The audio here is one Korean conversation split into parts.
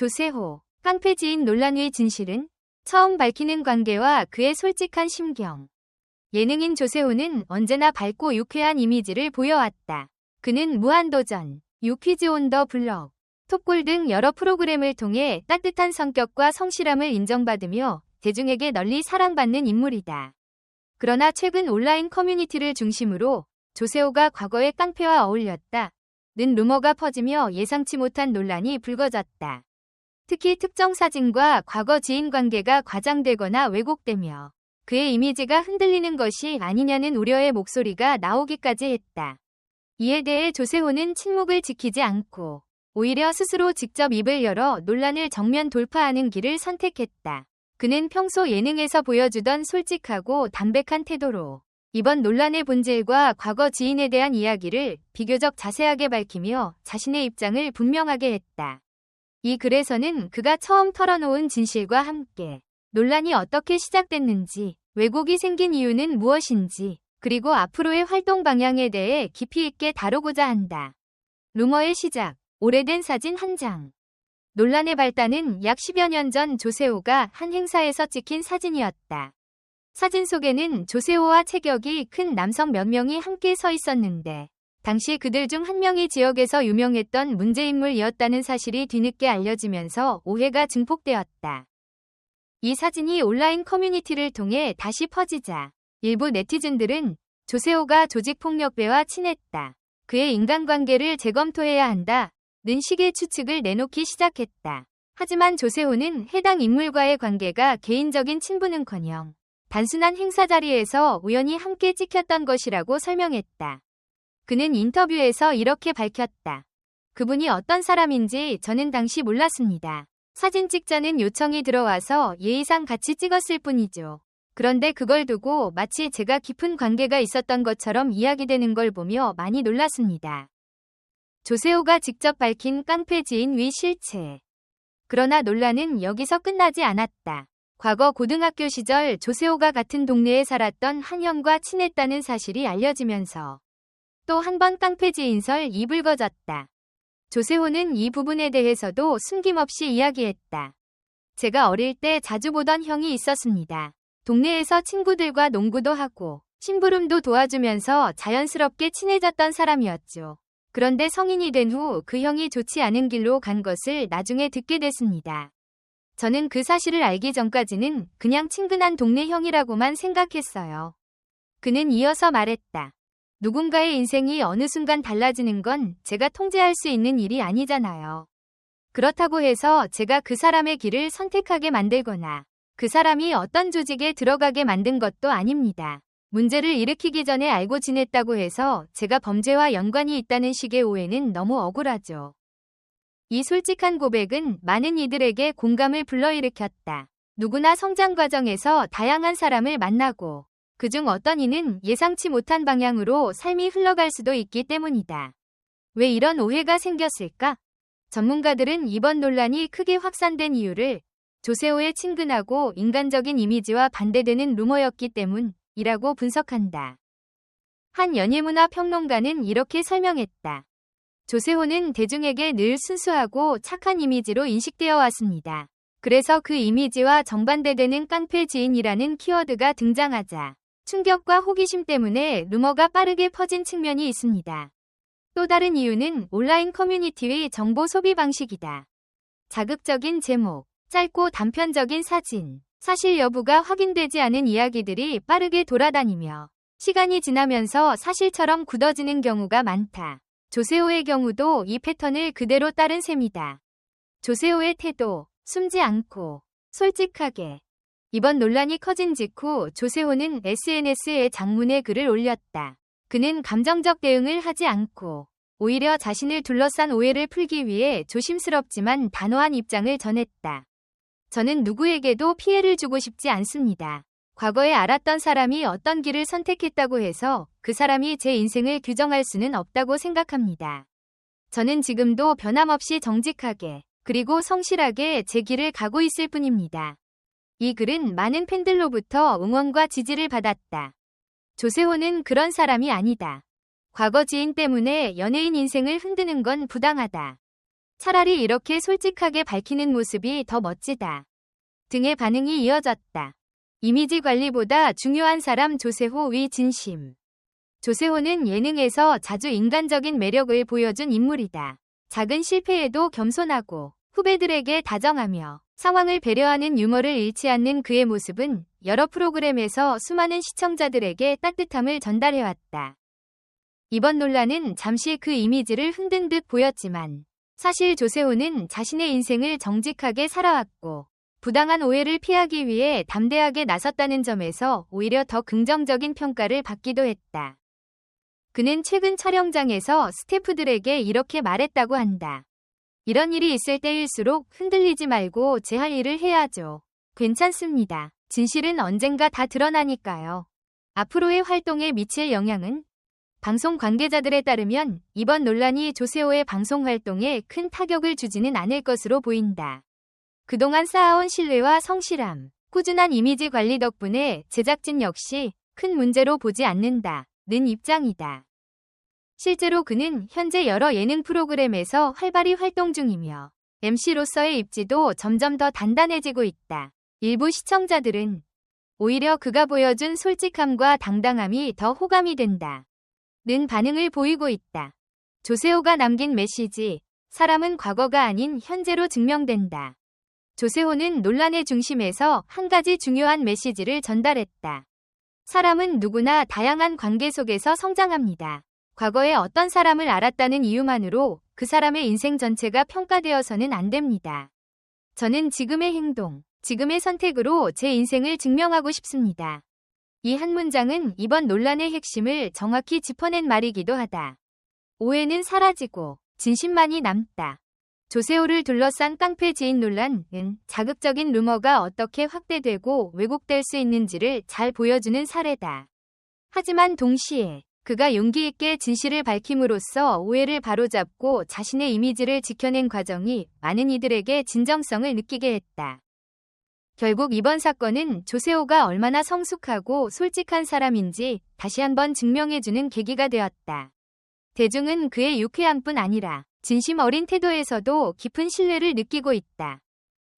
조세호, 깡패 지인 논란의 진실은? 처음 밝히는 관계와 그의 솔직한 심경. 예능인 조세호는 언제나 밝고 유쾌한 이미지를 보여왔다. 그는 무한도전, 유퀴즈 온 더 블럭, 톱골 등 여러 프로그램을 통해 따뜻한 성격과 성실함을 인정받으며 대중에게 널리 사랑받는 인물이다. 그러나 최근 온라인 커뮤니티를 중심으로 조세호가 과거의 깡패와 어울렸다는 루머가 퍼지며 예상치 못한 논란이 불거졌다. 특히 특정 사진과 과거 지인 관계가 과장되거나 왜곡되며 그의 이미지가 흔들리는 것이 아니냐는 우려의 목소리가 나오기까지 했다. 이에 대해 조세호는 침묵을 지키지 않고 오히려 스스로 직접 입을 열어 논란을 정면 돌파하는 길을 선택했다. 그는 평소 예능에서 보여주던 솔직하고 담백한 태도로 이번 논란의 본질과 과거 지인에 대한 이야기를 비교적 자세하게 밝히며 자신의 입장을 분명하게 했다. 이 글에서는 그가 처음 털어놓은 진실과 함께 논란이 어떻게 시작됐는지, 왜곡이 생긴 이유는 무엇인지, 그리고 앞으로의 활동 방향에 대해 깊이 있게 다루고자 한다. 루머의 시작, 오래된 사진 한 장. 논란의 발단은 약 10여 년 전 조세호가 한 행사에서 찍힌 사진이었다. 사진 속에는 조세호와 체격이 큰 남성 몇 명이 함께 서 있었는데 당시 그들 중 한 명이 지역에서 유명했던 문제인물이었다는 사실이 뒤늦게 알려지면서 오해가 증폭되었다. 이 사진이 온라인 커뮤니티를 통해 다시 퍼지자 일부 네티즌들은 조세호가 조직폭력배와 친했다, 그의 인간관계를 재검토해야 한다는 식의 추측을 내놓기 시작했다. 하지만 조세호는 해당 인물과의 관계가 개인적인 친분은커녕 단순한 행사 자리에서 우연히 함께 찍혔던 것이라고 설명했다. 그는 인터뷰에서 이렇게 밝혔다. 그분이 어떤 사람인지 저는 당시 몰랐습니다. 사진 찍자는 요청이 들어와서 예의상 같이 찍었을 뿐이죠. 그런데 그걸 두고 마치 제가 깊은 관계가 있었던 것처럼 이야기되는 걸 보며 많이 놀랐습니다. 조세호가 직접 밝힌 깡패 지인 위 실체. 그러나 논란은 여기서 끝나지 않았다. 과거 고등학교 시절 조세호가 같은 동네에 살았던 한 형과 친했다는 사실이 알려지면서 또 한 번 깡패 지인설이 불거졌다. 조세호는 이 부분에 대해서도 숨김없이 이야기했다. 제가 어릴 때 자주 보던 형이 있었습니다. 동네에서 친구들과 농구도 하고 심부름도 도와주면서 자연스럽게 친해졌던 사람이었죠. 그런데 성인이 된 후 그 형이 좋지 않은 길로 간 것을 나중에 듣게 됐습니다. 저는 그 사실을 알기 전까지는 그냥 친근한 동네 형이라고만 생각했어요. 그는 이어서 말했다. 누군가의 인생이 어느 순간 달라지는 건 제가 통제할 수 있는 일이 아니잖아요. 그렇다고 해서 제가 그 사람의 길을 선택하게 만들거나 그 사람이 어떤 조직에 들어가게 만든 것도 아닙니다. 문제를 일으키기 전에 알고 지냈다고 해서 제가 범죄와 연관이 있다는 식의 오해는 너무 억울하죠. 이 솔직한 고백은 많은 이들에게 공감을 불러일으켰다. 누구나 성장 과정에서 다양한 사람을 만나고 그중 어떤 이는 예상치 못한 방향으로 삶이 흘러갈 수도 있기 때문이다. 왜 이런 오해가 생겼을까? 전문가들은 이번 논란이 크게 확산된 이유를 조세호의 친근하고 인간적인 이미지와 반대되는 루머였기 때문이라고 분석한다. 한 연예문화 평론가는 이렇게 설명했다. 조세호는 대중에게 늘 순수하고 착한 이미지로 인식되어 왔습니다. 그래서 그 이미지와 정반대되는 깡패 지인이라는 키워드가 등장하자 충격과 호기심 때문에 루머가 빠르게 퍼진 측면이 있습니다. 또 다른 이유는 온라인 커뮤니티의 정보 소비 방식이다. 자극적인 제목, 짧고 단편적인 사진, 사실 여부가 확인되지 않은 이야기들이 빠르게 돌아다니며 시간이 지나면서 사실처럼 굳어지는 경우가 많다. 조세호의 경우도 이 패턴을 그대로 따른 셈이다. 조세호의 태도, 숨지 않고 솔직하게. 이번 논란이 커진 직후 조세호는 SNS에 장문의 글을 올렸다. 그는 감정적 대응을 하지 않고 오히려 자신을 둘러싼 오해를 풀기 위해 조심스럽지만 단호한 입장을 전했다. 저는 누구에게도 피해를 주고 싶지 않습니다. 과거에 알았던 사람이 어떤 길을 선택했다고 해서 그 사람이 제 인생을 규정할 수는 없다고 생각합니다. 저는 지금도 변함없이 정직하게 그리고 성실하게 제 길을 가고 있을 뿐입니다. 이 글은 많은 팬들로부터 응원과 지지를 받았다. 조세호는 그런 사람이 아니다. 과거 지인 때문에 연예인 인생을 흔드는 건 부당하다. 차라리 이렇게 솔직하게 밝히는 모습이 더 멋지다. 등의 반응이 이어졌다. 이미지 관리보다 중요한 사람 조세호 위 진심. 조세호는 예능에서 자주 인간적인 매력을 보여준 인물이다. 작은 실패에도 겸손하고 후배들에게 다정하며 상황을 배려하는 유머를 잃지 않는 그의 모습은 여러 프로그램에서 수많은 시청자들에게 따뜻함을 전달해왔다. 이번 논란은 잠시 그 이미지를 흔든 듯 보였지만 사실 조세호는 자신의 인생을 정직하게 살아왔고 부당한 오해를 피하기 위해 담대하게 나섰다는 점에서 오히려 더 긍정적인 평가를 받기도 했다. 그는 최근 촬영장에서 스태프들에게 이렇게 말했다고 한다. 이런 일이 있을 때일수록 흔들리지 말고 제 할 일을 해야죠. 괜찮습니다. 진실은 언젠가 다 드러나니까요. 앞으로의 활동에 미칠 영향은? 방송 관계자들에 따르면 이번 논란이 조세호의 방송 활동에 큰 타격을 주지는 않을 것으로 보인다. 그동안 쌓아온 신뢰와 성실함, 꾸준한 이미지 관리 덕분에 제작진 역시 큰 문제로 보지 않는다는 입장이다. 실제로 그는 현재 여러 예능 프로그램에서 활발히 활동 중이며 MC로서의 입지도 점점 더 단단해지고 있다. 일부 시청자들은 오히려 그가 보여준 솔직함과 당당함이 더 호감이 된다. 는 반응을 보이고 있다. 조세호가 남긴 메시지, 사람은 과거가 아닌 현재로 증명된다. 조세호는 논란의 중심에서 한 가지 중요한 메시지를 전달했다. 사람은 누구나 다양한 관계 속에서 성장합니다. 과거에 어떤 사람을 알았다는 이유만으로 그 사람의 인생 전체가 평가되어서는 안 됩니다. 저는 지금의 행동, 지금의 선택으로 제 인생을 증명하고 싶습니다. 이 한 문장은 이번 논란의 핵심을 정확히 짚어낸 말이기도 하다. 오해는 사라지고 진심만이 남다. 조세호를 둘러싼 깡패 지인 논란은 자극적인 루머가 어떻게 확대되고 왜곡될 수 있는지를 잘 보여주는 사례다. 하지만 동시에 그가 용기 있게 진실을 밝힘으로써 오해를 바로잡고 자신의 이미지를 지켜낸 과정이 많은 이들에게 진정성을 느끼게 했다. 결국 이번 사건은 조세호가 얼마나 성숙하고 솔직한 사람인지 다시 한번 증명해주는 계기가 되었다. 대중은 그의 유쾌함뿐 아니라 진심 어린 태도에서도 깊은 신뢰를 느끼고 있다.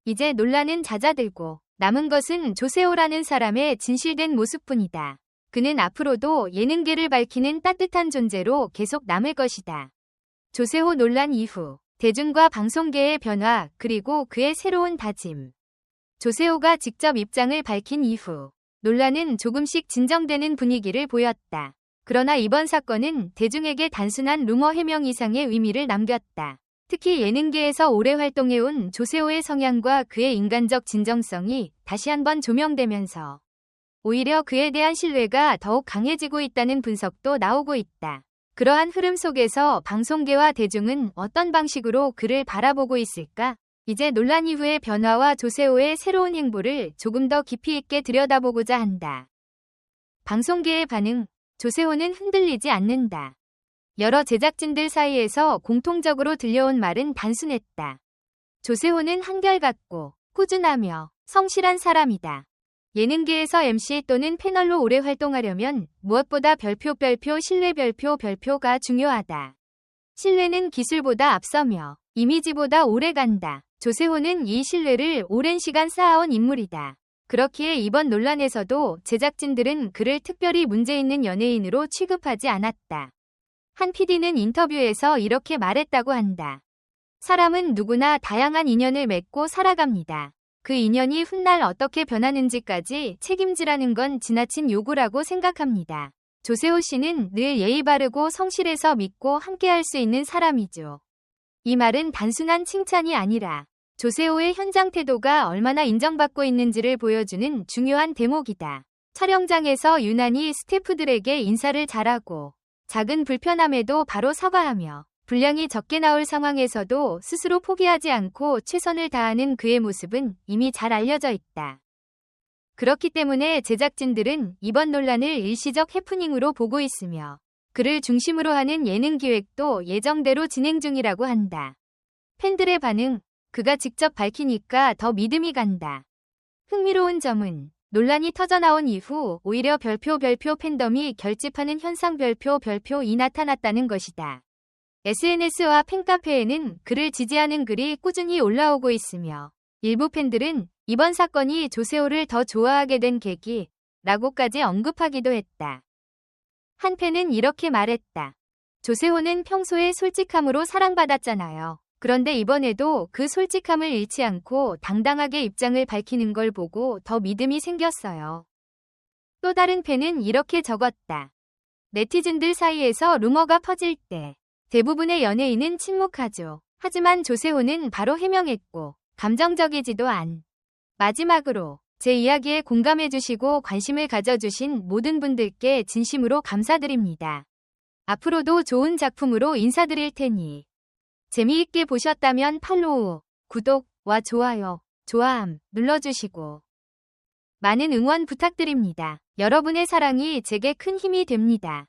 이제 논란은 잦아들고 남은 것은 조세호라는 사람의 진실된 모습뿐이다. 그는 앞으로도 예능계를 밝히는 따뜻한 존재로 계속 남을 것이다. 조세호 논란 이후 대중과 방송계의 변화 그리고 그의 새로운 다짐. 조세호가 직접 입장을 밝힌 이후 논란은 조금씩 진정되는 분위기를 보였다. 그러나 이번 사건은 대중에게 단순한 루머 해명 이상의 의미를 남겼다. 특히 예능계에서 오래 활동해온 조세호의 성향과 그의 인간적 진정성이 다시 한번 조명되면서 오히려 그에 대한 신뢰가 더욱 강해지고 있다는 분석도 나오고 있다. 그러한 흐름 속에서 방송계와 대중은 어떤 방식으로 그를 바라보고 있을까? 이제 논란 이후의 변화와 조세호의 새로운 행보를 조금 더 깊이 있게 들여다보고자 한다. 방송계의 반응, 조세호는 흔들리지 않는다. 여러 제작진들 사이에서 공통적으로 들려온 말은 단순했다. 조세호는 한결같고 꾸준하며 성실한 사람이다. 예능계에서 MC 또는 패널로 오래 활동하려면 무엇보다 별표, 신뢰 별표가 중요하다. 신뢰는 기술보다 앞서며 이미지보다 오래 간다. 조세호는 이 신뢰를 오랜 시간 쌓아온 인물이다. 그렇기에 이번 논란에서도 제작진들은 그를 특별히 문제 있는 연예인으로 취급하지 않았다. 한 PD는 인터뷰에서 이렇게 말했다고 한다. 사람은 누구나 다양한 인연을 맺고 살아갑니다. 그 인연이 훗날 어떻게 변하는지까지 책임지라는 건 지나친 요구라고 생각합니다. 조세호 씨는 늘 예의 바르고 성실해서 믿고 함께할 수 있는 사람이죠. 이 말은 단순한 칭찬이 아니라 조세호의 현장 태도가 얼마나 인정받고 있는지를 보여주는 중요한 대목이다. 촬영장에서 유난히 스태프들에게 인사를 잘하고 작은 불편함에도 바로 사과하며 분량이 적게 나올 상황에서도 스스로 포기하지 않고 최선을 다하는 그의 모습은 이미 잘 알려져 있다. 그렇기 때문에 제작진들은 이번 논란을 일시적 해프닝으로 보고 있으며 그를 중심으로 하는 예능 기획도 예정대로 진행 중이라고 한다. 팬들의 반응, 그가 직접 밝히니까 더 믿음이 간다. 흥미로운 점은 논란이 터져나온 이후 오히려 별표 팬덤이 결집하는 현상 별표이 나타났다는 것이다. SNS와 팬카페에는 그를 지지하는 글이 꾸준히 올라오고 있으며 일부 팬들은 이번 사건이 조세호를 더 좋아하게 된 계기라고까지 언급하기도 했다. 한 팬은 이렇게 말했다. 조세호는 평소에 솔직함으로 사랑받았잖아요. 그런데 이번에도 그 솔직함을 잃지 않고 당당하게 입장을 밝히는 걸 보고 더 믿음이 생겼어요. 또 다른 팬은 이렇게 적었다. 네티즌들 사이에서 루머가 퍼질 때 대부분의 연예인은 침묵하죠. 하지만 조세호는 바로 해명했고 감정적이지도 않. 마지막으로 제 이야기에 공감해주시고 관심을 가져주신 모든 분들께 진심으로 감사드립니다. 앞으로도 좋은 작품으로 인사드릴 테니 재미있게 보셨다면 팔로우, 구독과 좋아요, 좋아함 눌러주시고 많은 응원 부탁드립니다. 여러분의 사랑이 제게 큰 힘이 됩니다.